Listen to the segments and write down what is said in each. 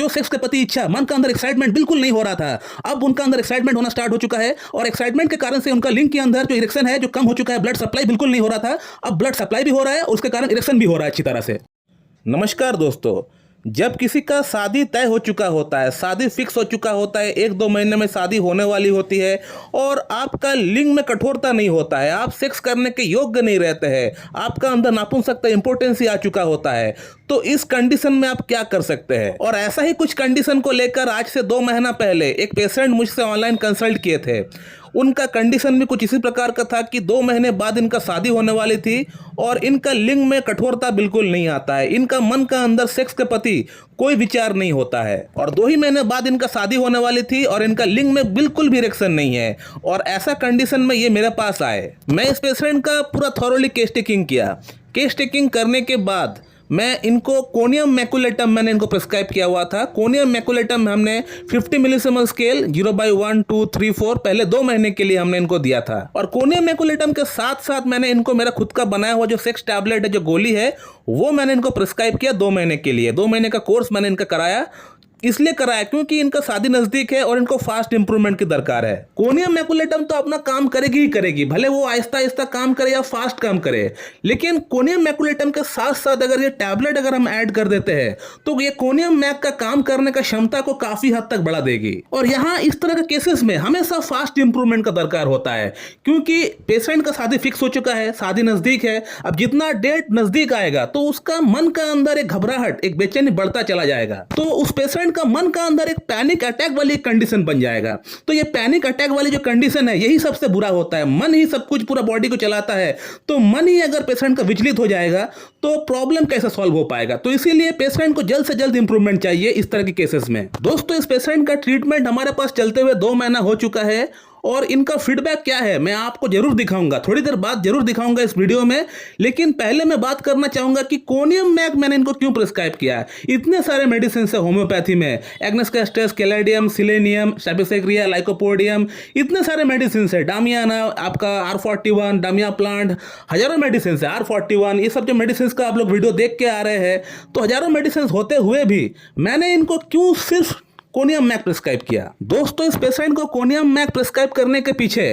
जो सेक्स के प्रति इच्छा, मन का अंदर एक्साइटमेंट बिल्कुल नहीं हो रहा था, अब उनका अंदर एक्साइटमेंट होना स्टार्ट हो चुका है और एक्साइटमेंट के कारण से उनका लिंग के अंदर जो इरेक्शन है जो कम हो चुका है, ब्लड सप्लाई बिल्कुल नहीं हो रहा था, अब ब्लड सप्लाई भी हो रहा है और उसके कारण इरेक्शन भी हो रहा है अच्छी तरह से। नमस्कार दोस्तों, जब किसी का शादी तय हो चुका होता है, शादी फिक्स हो चुका होता है, 1-2 महीने में शादी होने वाली होती है और आपका लिंग में कठोरता नहीं होता है, आप सेक्स करने के योग्य नहीं रहते हैं, आपका अंदर नापुंसकता इंपोर्टेंस ही आ चुका होता है, तो इस कंडीशन में आप क्या कर सकते हैं। और ऐसा ही कुछ कंडीशन को लेकर आज से 2 महीना पहले एक पेशेंट मुझसे ऑनलाइन कंसल्ट किए थे। उनका कंडीशन भी कुछ इसी प्रकार का था कि 2 महीने बाद इनका शादी होने वाली थी और इनका लिंग में कठोरता बिल्कुल नहीं आता है, इनका मन का अंदर सेक्स के प्रति कोई विचार नहीं होता है और 2 ही महीने बाद इनका शादी होने वाली थी और इनका लिंग में बिल्कुल भी इरेक्शन नहीं है। और ऐसा कंडीशन में ये मेरे पास आए। मैं इस पेशेंट का पूरा थॉरोली केस टेकिंग किया। केस टेकिंग करने के बाद मैं इनको कोनियम मैकुलेटम मैंने इनको प्रिस्क्राइब किया हुआ था। कोनियम मैकुलेटम में हमने 50 मिलीसिमल स्केल 0/1 2 3 4 पहले 2 महीने के लिए हमने इनको दिया था। और कोनियम मैकुलेटम के साथ साथ मैंने इनको मेरा खुद का बनाया हुआ जो सेक्स टैबलेट है, जो गोली है, वो मैंने इनको प्रिस्क्राइब किया 2 महीने के लिए। 2 महीने का कोर्स मैंने इनका कराया, इसलिए कराया क्योंकि इनका शादी नजदीक है और इनको फास्ट इंप्रूवमेंट की दरकार है। कोनियम मैकुलेटम तो अपना काम करेगी ही करेगी, भले वो आहिस्ता आहिस्ता काम करे या फास्ट काम करे, लेकिन कोनियम मैकुलेटम के साथ साथ अगर ये टैबलेट अगर हम ऐड कर देते हैं तो ये कोनियम मैक का काम करने का क्षमता को काफी हद तक बढ़ा देगी। और यहाँ इस तरह के केसेस में हमेशा फास्ट इंप्रूवमेंट का दरकार होता है क्योंकि पेशेंट का शादी फिक्स हो चुका है, शादी नजदीक है। अब जितना डेट नजदीक आएगा तो उसका मन का अंदर एक घबराहट, एक बेचैनी बढ़ता चला जाएगा, तो उस पेशेंट का मन का अंदर एक पैनिक अटैक वाली कंडीशन बन जाएगा। तो ये पैनिक अटैक वाली जो कंडीशन है यही सबसे बुरा होता है। मन ही सब कुछ पूरा बॉडी को चलाता है, तो मन ही अगर पेशेंट का विचलित हो जाएगा तो प्रॉब्लम कैसे सॉल्व हो पाएगा। तो इसीलिए पेशेंट को जल्द से जल्द इंप्रूवमेंट चाहिए इस तरह के केसेस में। दोस्तों, इस पेशेंट का ट्रीटमेंट हमारे पास चलते हुए 2 महीना हो चुका है और इनका फीडबैक क्या है मैं आपको जरूर दिखाऊंगा, थोड़ी देर बाद जरूर दिखाऊंगा इस वीडियो में। लेकिन पहले मैं बात करना चाहूंगा कि कोनियम मैक मैंने इनको क्यों प्रिस्क्राइब किया है। इतने सारे मेडिसिन है होम्योपैथी में, Agnus castus, caladium, selenium, staphysagria, lycopodium, इतने सारे मेडिसिन है, डामियाना, आपका R41, डामिया प्लांट, हजारों मेडिसिन है, R41, ये सब जो मेडिसिन का आप लोग वीडियो देख के आ रहे हैं, तो हजारों मेडिसिन होते हुए भी मैंने इनको क्यों सिर्फ कोनियम मैक प्रिस्क्राइब किया। दोस्तों, इस पेशेंट को कोनियम मैक प्रिस्क्राइब करने के पीछे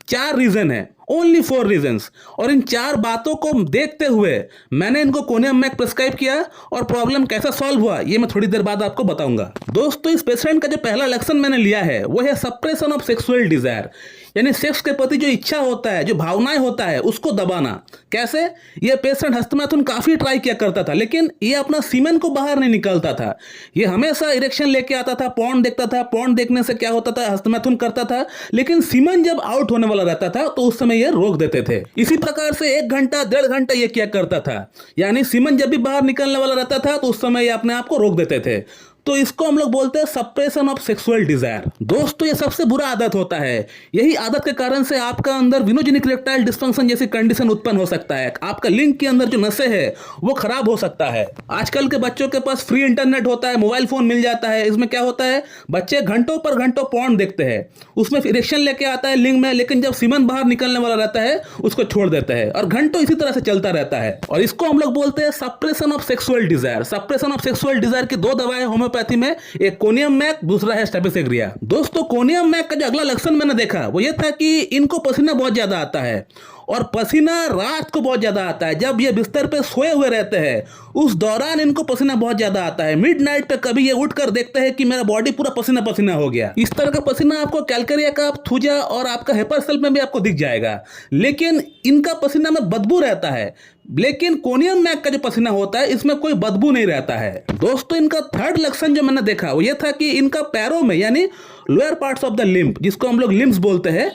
4 रीजन है, ओनली 4 रीजंस। और इन 4 बातों को देखते हुए मैंने इनको कोनियम मैक प्रिस्क्राइब किया और प्रॉब्लम कैसा सॉल्व हुआ ये मैं थोड़ी देर बाद आपको बताऊंगा। दोस्तों, इस पेशेंट का जो पहला लक्षण मैंने लिया है वो है सप्रेशन ऑफ सेक्सुअल डिजायर, यानी सेक्स के प्रति जो इच्छा होता है, जो भावनाएं होता है, उसको दबाना। कैसे? ये पेशेंट हस्तमैथुन काफी ट्राई किया करता था लेकिन ये अपना सीमेन को बाहर नहीं निकालता था। ये हमेशा इरेक्शन लेके आता था, पॉर्न देखता था, पॉर्न देखने से क्या होता था, हस्तमैथुन करता था, लेकिन सीमेन जब आउट होने वाला रहता था तो उस समय ये रोक देते थे। इसी प्रकार से 1 घंटा 1.5 घंटा ये क्या करता था, यानी सीमेन जब भी बाहर निकलने वाला रहता था तो उस समय ये अपने आप को रोक देते थे। तो इसको हम लोग बोलते हैं सप्रेशन ऑफ सेक्सुअल डिजायर। दोस्तों, ये सबसे बुरा आदत होता है। यही आदत के कारण से आपका अंदर विनोजेनिक इरेक्टाइल डिस्फंक्शन जैसी कंडीशन उत्पन्न हो सकता है। आपका लिंग के अंदर जो नसें है वो खराब हो सकता है। आजकल के बच्चों के पास फ्री इंटरनेट होता है, मोबाइल फोन मिल जाता है, इसमें क्या होता है, बच्चे घंटों पर घंटों पॉर्न देखते हैं, उसमें इरेक्शन लेके आता है लिंग में, लेकिन जब सीमन बाहर निकलने वाला रहता है उसको छोड़ देता है और घंटों इसी तरह से चलता रहता है। और इसको हम लोग बोलते हैं suppression of sexual desire. Suppression of sexual desire की 2 दवाएं होम्योपैथी में, एक कोनियम मैक, दूसरा है स्टेबिसेग्रिया। दोस्तों, कोनियम मैक का जो अगला लक्षण मैंने देखा वो ये था कि इनको पसीना बहुत ज्यादा आता है और पसीना रात को बहुत ज्यादा आता है। जब ये बिस्तर पे सोए हुए रहते हैं उस दौरान इनको पसीना बहुत ज्यादा आता है। मिडनाइट पे कभी ये उठकर देखते हैं कि मेरा बॉडी पूरा पसीना पसीना हो गया। इस तरह का पसीना आपको कैलकेरिया का, थूजा और आपका हेपरसेल में भी आपको दिख जाएगा, लेकिन इनका पसीना में बदबू रहता है। लेकिन कोनियम मैक का जो पसीना होता है इसमें कोई बदबू नहीं रहता है। दोस्तों, इनका 3rd लक्षण जो मैंने देखा वो ये था कि इनका पैरों में, यानी lower parts of the limb, जिसको हम लोग लिम्स बोलते हैं,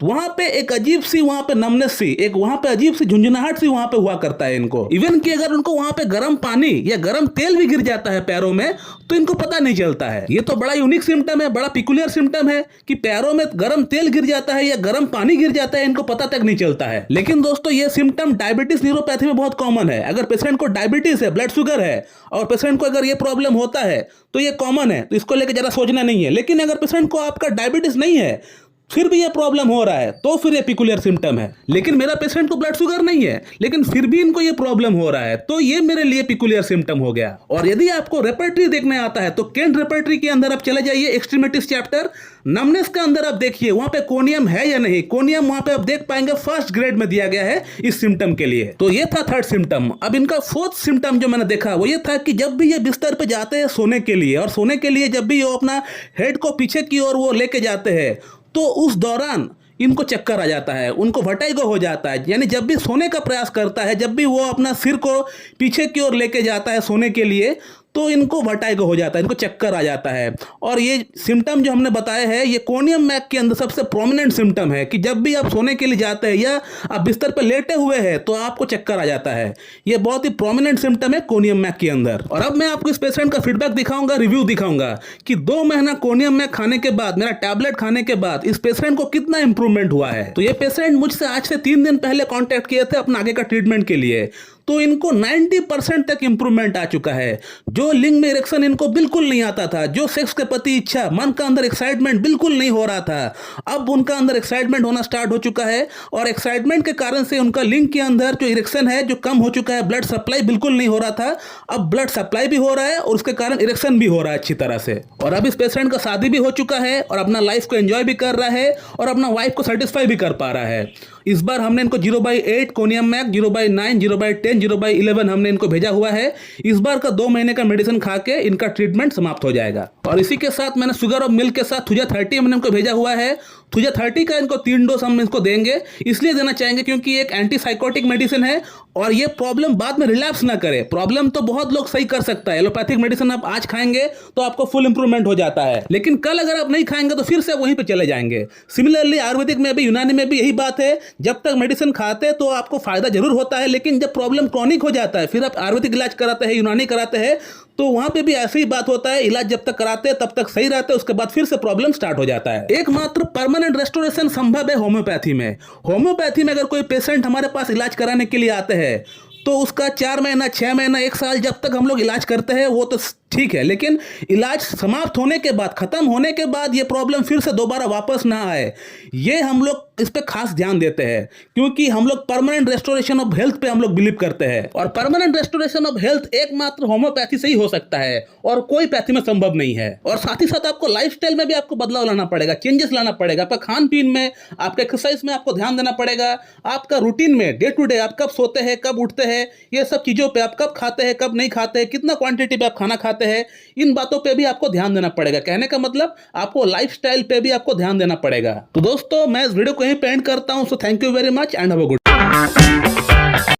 वहां पे एक अजीब सी, वहां पे नमनेस सी, एक वहां पे अजीब सी झुंझुनाहट सी वहां पे हुआ करता है इनको। इवन कि अगर उनको वहां पे गर्म पानी या गर्म तेल भी गिर जाता है पैरों में तो इनको पता नहीं चलता है। ये तो बड़ा यूनिक सिम्टम है, बड़ा पिकुलियर सिम्टम है कि पैरों में गर्म तेल गिर जाता है या गर्म पानी गिर जाता है, इनको पता तक नहीं चलता है। लेकिन दोस्तों, ये सिम्टम डायबिटीज न्यूरोपैथी में बहुत कॉमन है। अगर पेशेंट को डायबिटीज है, ब्लड शुगर है और पेशेंट को अगर ये प्रॉब्लम होता है तो ये कॉमन है, तो इसको लेकर जरा सोचना नहीं है। लेकिन अगर पेशेंट को आपका डायबिटीज नहीं है फिर भी ये प्रॉब्लम हो रहा है, तो फिर ये पिकुलियर सिम्टम है। लेकिन मेरा पेशेंट को ब्लड शुगर नहीं है, लेकिन फिर भी इनको ये प्रॉब्लम हो रहा है, तो ये मेरे लिए पिकुलियर सिम्टम हो गया। और यदि आपको रेपर्टरी देखने आता है तो केंट रेपर्टरी के अंदर आप चले जाइए, एक्सट्रीमिटीज चैप्टर नमनेस का अंदर आप देखिए वहां पे कोनियम है या नहीं। कोनियम वहां पे आप देख पाएंगे फर्स्ट ग्रेड में दिया गया है इस सिम्टम के लिए। तो ये था थर्ड सिम्टम। अब इनका फोर्थ सिम्टम जो मैंने देखा वो ये था कि जब भी ये बिस्तर पे जाते हैं सोने के लिए, और सोने के लिए जब भी वो अपना हेड को पीछे की ओर वो लेके जाते हैं, तो उस दौरान इनको चक्कर आ जाता है, उनको वर्टिगो हो जाता है। यानी जब भी सोने का प्रयास करता है, जब भी वो अपना सिर को पीछे की ओर लेके जाता है सोने के लिए, तो इनको वर्टिगो हो जाता है, इनको चक्कर आ जाता है। और ये सिम्टम जो हमने बताए हैं ये कोनियम मैक के अंदर सबसे प्रोमिनेंट सिम्टम है कि जब भी आप सोने के लिए जाते हैं या आप बिस्तर पर लेटे हुए हैं तो आपको चक्कर आ जाता है। ये बहुत ही प्रोमिनेंट सिम्टम है कोनियम मैक के अंदर। और अब मैं आपको इस पेशेंट का फीडबैक दिखाऊंगा, रिव्यू दिखाऊंगा कि 2 महीना कोनियम मैक खाने के बाद, मेरा टैबलेट खाने के बाद इस पेशेंट को कितना इंप्रूवमेंट हुआ है। तो ये पेशेंट मुझसे आज से 3 दिन पहले कॉन्टैक्ट किए थे अपना आगे का ट्रीटमेंट के लिए, तो इनको 90% तक इंप्रूवमेंट आ चुका है। जो लिंग में इरेक्शन इनको बिल्कुल नहीं आता था, जो सेक्स के प्रति इच्छा, मन का अंदर एक्साइटमेंट बिल्कुल नहीं हो रहा था, अब उनका अंदर एक्साइटमेंट होना स्टार्ट हो चुका है। और एक्साइटमेंट के कारण से उनका लिंग के अंदर जो इरेक्शन है जो कम हो चुका है, ब्लड सप्लाई बिल्कुल नहीं हो रहा था, अब ब्लड सप्लाई भी हो रहा है और उसके कारण इरेक्शन भी हो रहा है अच्छी तरह से। और अब इस पेशेंट का शादी भी हो चुका है और अपना लाइफ को एंजॉय भी कर रहा है और अपना वाइफ को सेटिस्फाई भी कर पा रहा है। इस बार हमने इनको 0/8 कोनियम मैक, 0/9, 0/10, 0/11 हमने इनको भेजा हुआ है। इस बार का 2 महीने का मेडिसिन खा के इनका ट्रीटमेंट समाप्त हो जाएगा। और इसी के साथ मैंने शुगर और मिल्क के साथ थुजा 30 हमने इनको भेजा हुआ है। थुजा 30 का इनको 3 डोज हम इसको देंगे, इसलिए देना चाहेंगे क्योंकि एक एंटीसाइकोटिक मेडिसिन है और ये प्रॉब्लम बाद में रिलैप्स ना करे। प्रॉब्लम तो बहुत लोग सही कर सकता है, एलोपैथिक मेडिसिन आप आज खाएंगे तो आपको फुल इंप्रूवमेंट हो जाता है, लेकिन कल अगर आप नहीं खाएंगे तो फिर से वहीं पे चले जाएंगे। सिमिलरली आयुर्वेदिक में भी, यूनानी में भी यही बात है, जब तक मेडिसिन खाते हैं तो आपको फायदा जरूर होता है, लेकिन जब प्रॉब्लम क्रॉनिक हो जाता है फिर आप आयुर्वेदिक इलाज कराते हैं, यूनानी कराते हैं, तो वहां पे भी ऐसी ही बात होता है। इलाज जब तक कराते हैं तब तक सही रहते हैं, उसके बाद फिर से प्रॉब्लम स्टार्ट हो जाता है। एकमात्र परमानेंट रेस्टोरेशन संभव है होम्योपैथी में। होम्योपैथी में अगर कोई पेशेंट हमारे पास इलाज कराने के लिए आते हैं तो उसका 4 महीना, 6 महीना, 1 साल जब तक हम लोग इलाज करते हैं वो तो ठीक है, लेकिन इलाज समाप्त होने के बाद, खत्म होने के बाद ये प्रॉब्लम फिर से दोबारा वापस ना आए, ये हम लोग इस पे खास ध्यान देते हैं, क्योंकि हम लोग परमानेंट रेस्टोरेशन ऑफ हेल्थ पे हम लोग बिलीव करते हैं। और परमानेंट रेस्टोरेशन ऑफ हेल्थ एकमात्र होम्योपैथी से ही हो सकता है और कोई पैथी में संभव नहीं है। और साथ ही साथ आपको लाइफस्टाइल में भी आपको बदलाव लाना पड़ेगा, चेंजेस लाना पड़ेगा। आपका खान पीन में, आपके एक्सरसाइज में आपको ध्यान देना पड़ेगा, आपका रूटीन में, डे टू डे आप कब सोते हैं, कब उठते हैं, ये सब चीजों पे, आप कब खाते हैं, कब नहीं खाते हैं, कितना क्वांटिटी पे आप खाना खाते हैं, इन बातों पे भी आपको ध्यान देना पड़ेगा। कहने का मतलब आपको लाइफस्टाइल पे भी आपको ध्यान देना पड़ेगा। तो दोस्तों मैं इस वीडियो को यहीं पे एंड करता हूं। So thank you very much and have a good